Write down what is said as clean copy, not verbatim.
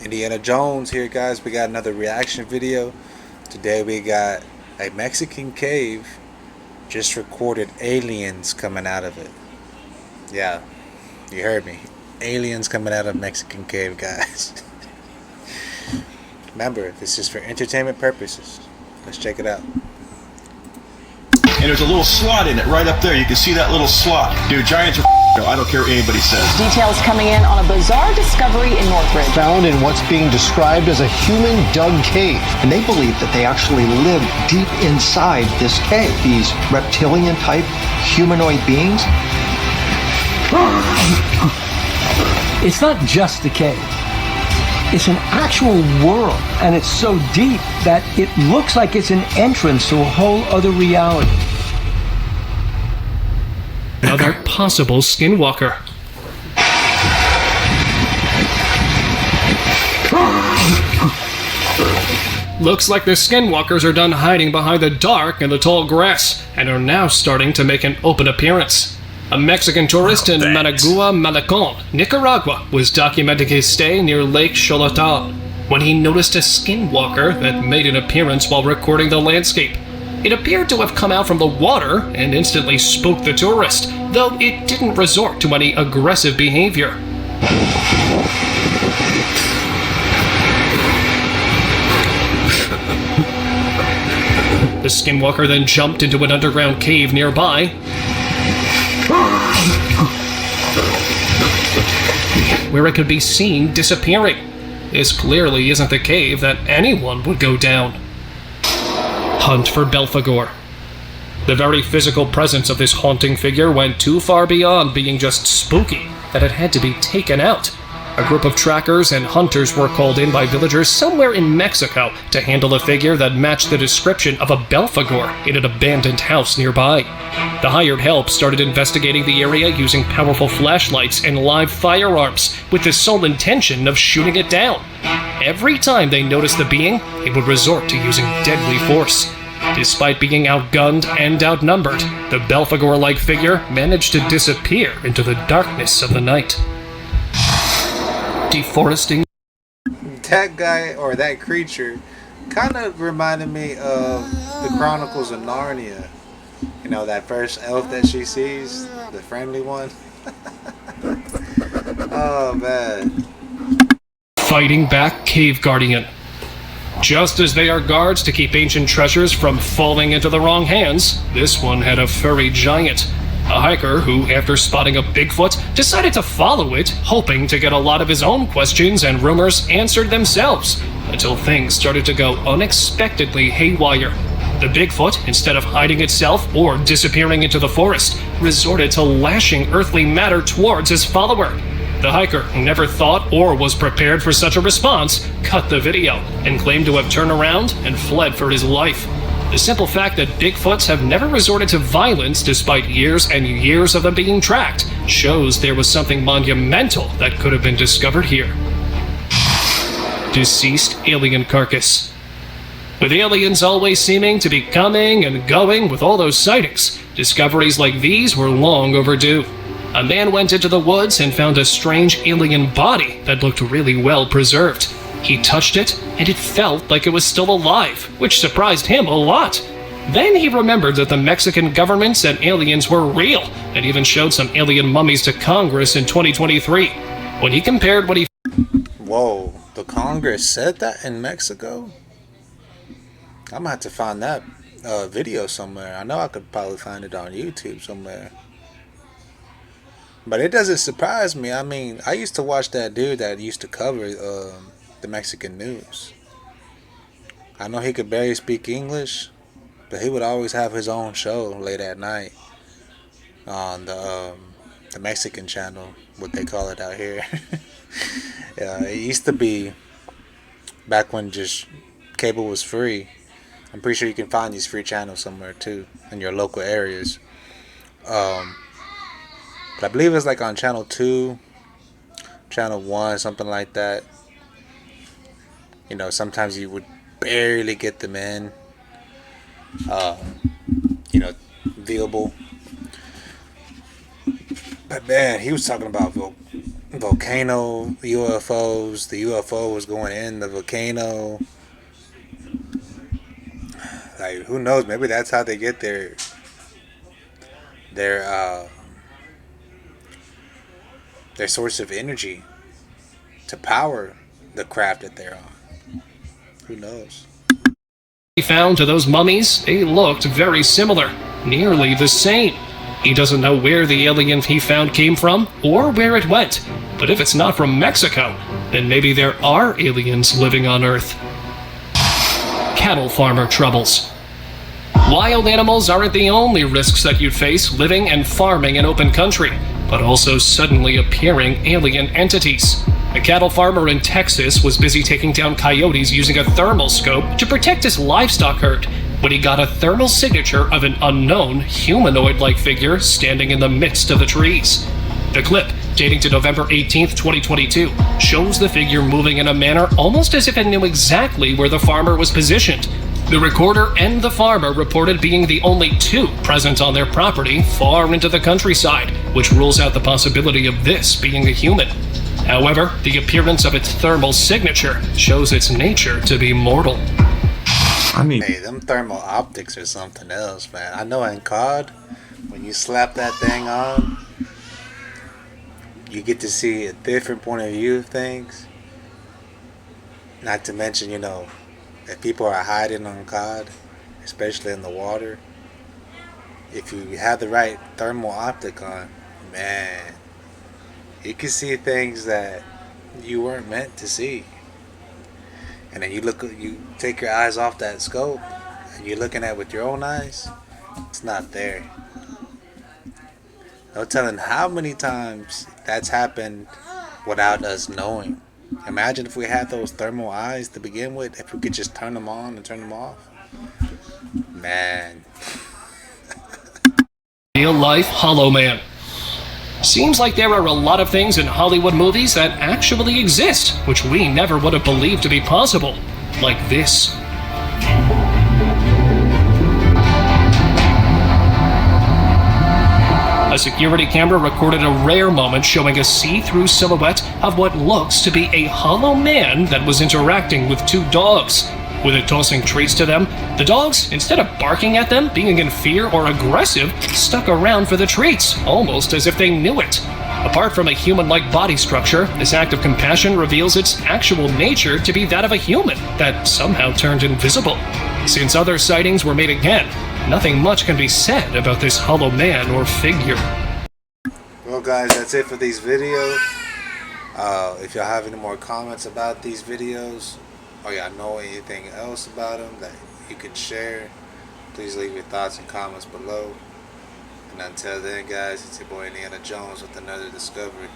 Indiana Jones here, guys. We got another reaction video. Today we got a Mexican cave just recorded aliens coming out of it. Yeah, you heard me. Aliens coming out of Mexican cave, guys. Remember, this is for entertainment purposes. Let's check it out. And there's a little slot in it right up there. You can see that little slot. Dude, giants are I don't care what anybody says. Details coming in on a bizarre discovery in Northridge. Found in what's being described as a human-dug cave. And they believe that they actually live deep inside this cave. These reptilian-type humanoid beings. It's not just a cave. It's an actual world, and it's so deep that it looks like it's an entrance to a whole other reality. Another possible skinwalker. Looks like the skinwalkers are done hiding behind the dark and the tall grass, and are now starting to make an open appearance. A Mexican tourist in Managua, Malecon, Nicaragua, was documenting his stay near Lake Xolotal when he noticed a skinwalker that made an appearance while recording the landscape. It appeared to have come out from the water and instantly spooked the tourist, though it didn't resort to any aggressive behavior. The skinwalker then jumped into an underground cave nearby, where it could be seen disappearing. This clearly isn't the cave that anyone would go down. Hunt for Belphegor. The very physical presence of this haunting figure went too far beyond being just spooky that it had to be taken out. A group of trackers and hunters were called in by villagers somewhere in Mexico to handle a figure that matched the description of a Belphegor in an abandoned house nearby. The hired help started investigating the area using powerful flashlights and live firearms, with the sole intention of shooting it down. Every time they noticed the being, they would resort to using deadly force. Despite being outgunned and outnumbered, the Belphegor-like figure managed to disappear into the darkness of the night. Deforesting. That guy, or that creature, kind of reminded me of the Chronicles of Narnia. You know, that first elf that she sees, the friendly one. Oh, man. Fighting back cave guardian. Just as they are guards to keep ancient treasures from falling into the wrong hands, this one had a furry giant. A hiker who, after spotting a Bigfoot, decided to follow it, hoping to get a lot of his own questions and rumors answered themselves, until things started to go unexpectedly haywire. The Bigfoot, instead of hiding itself or disappearing into the forest, resorted to lashing earthly matter towards his follower. The hiker, who never thought or was prepared for such a response, cut the video and claimed to have turned around and fled for his life. The simple fact that Bigfoots have never resorted to violence despite years and years of them being tracked shows there was something monumental that could have been discovered here. Deceased alien carcass. With aliens always seeming to be coming and going with all those sightings, discoveries like these were long overdue. A man went into the woods and found a strange alien body that looked really well preserved. He touched it, and it felt like it was still alive, which surprised him a lot. Then he remembered that the Mexican government said aliens were real, and even showed some alien mummies to Congress in 2023. When he compared what he... Whoa, the Congress said that in Mexico? I'm gonna have to find that video somewhere. I know I could probably find it on YouTube somewhere. But it doesn't surprise me. I mean, I used to watch that dude that used to cover the Mexican news. I know he could barely speak English, but he would always have his own show late at night on the Mexican channel, what they call it out here. Yeah, it used to be back when just cable was free. I'm pretty sure you can find these free channels somewhere too in your local areas. But I believe it's like on channel 2, channel 1, something like that. You know, sometimes you would barely get them in. You know, viewable. But man, he was talking about volcano UFOs. The UFO was going in the volcano. Like, who knows? Maybe that's how they get their uh, their source of energy to power the craft that they're on. Who knows? He found to those mummies, they looked very similar, nearly the same. He doesn't know where the alien he found came from or where it went, but if it's not from Mexico, then maybe there are aliens living on Earth. Cattle farmer troubles. Wild animals aren't the only risks that you'd face living and farming in open country, but also suddenly appearing alien entities. A cattle farmer in Texas was busy taking down coyotes using a thermal scope to protect his livestock herd when he got a thermal signature of an unknown humanoid-like figure standing in the midst of the trees. The clip, dating to November 18, 2022, shows the figure moving in a manner almost as if it knew exactly where the farmer was positioned. The recorder and the farmer reported being the only two present on their property far into the countryside, which rules out the possibility of this being a human. However, the appearance of its thermal signature shows its nature to be mortal. Hey, them thermal optics are something else, man. I know in COD, when you slap that thing on, you get to see a different point of view of things. Not to mention, if people are hiding on COD, especially in the water, if you have the right thermal optic on, man, you can see things that you weren't meant to see. And then you take your eyes off that scope, and you're looking at it with your own eyes. It's not there. No telling how many times that's happened without us knowing. Imagine if we had those thermal eyes to begin with, if we could just turn them on and turn them off. Man. Real-life Hollow Man. Seems like there are a lot of things in Hollywood movies that actually exist, which we never would have believed to be possible. Like this. A security camera recorded a rare moment showing a see-through silhouette of what looks to be a hollow man that was interacting with two dogs. With it tossing treats to them, the dogs, instead of barking at them, being in fear or aggressive, stuck around for the treats, almost as if they knew it. Apart from a human-like body structure, this act of compassion reveals its actual nature to be that of a human that somehow turned invisible. Since other sightings were made again, nothing much can be said about this hollow man or figure. Well, guys, that's it for these videos. If y'all have any more comments about these videos, or y'all know anything else about them that you can share, please leave your thoughts and comments below. And until then, guys, it's your boy Indiana Jones with another discovery.